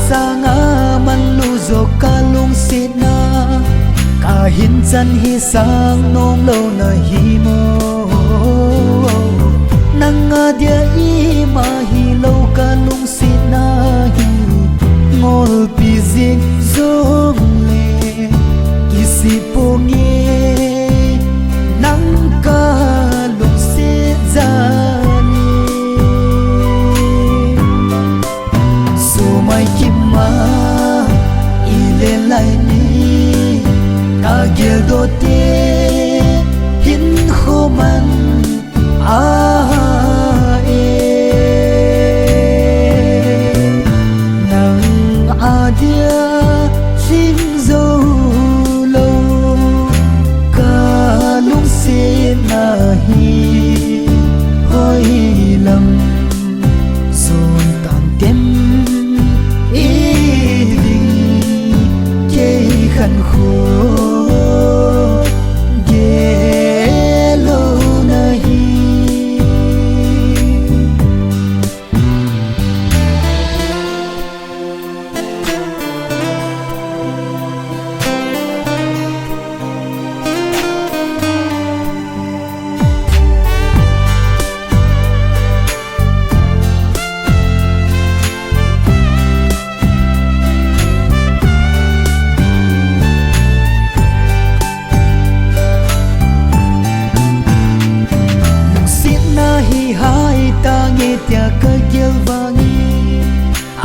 sa nga man luzo ka lung sit na kahin chan hi sang nong lo na hi mo nang nga dia i ma hi lo ka lung sit na hi ngol pi zik zong le kisi po nge nang ka lung sit za mai kim ma ile lai ni ka gel do te hin kho man a e nang a dia sing zo lo ka lung se na hi hoi lam zon tan tem khăn khô ghé lâu nay tia ka gel vangi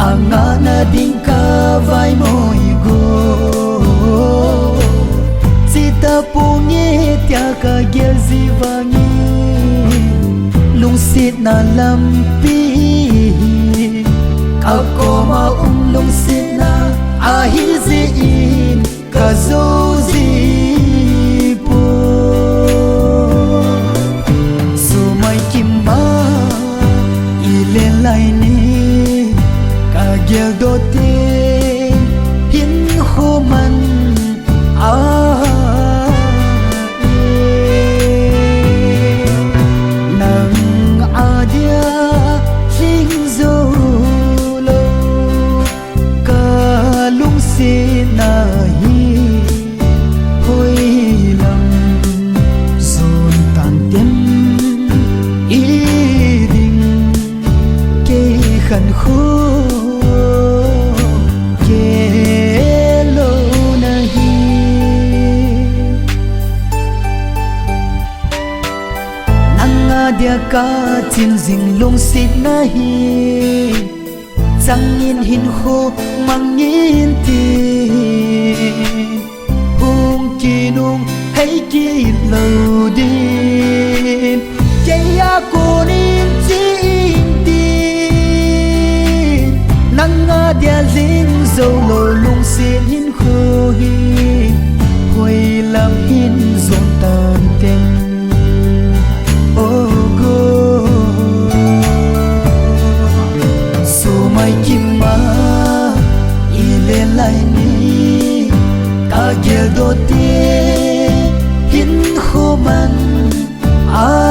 anga na ding ka vai moi go sita punye tia ka gel zi vangi lung sit na lampi ka ko ma lung sit na a hi zi in ka zo zi po so mai kim ma lên lại ni cả gel do te hin khô man a nang a dia sing zo lo ka lung si na hi hoi lam zon tan tem khăn khô ghé lâu nay nang dia ka chin jing lung sit na hi chang in hin khô mang in ti ki nung hay ki lâu đi chạy a cô nín nang nga dia linh dâu lô lung xin hin khô hi hoi lam hin zon tan tem oh go so mai kim ma ile lai ni ka gel do te hin khô man a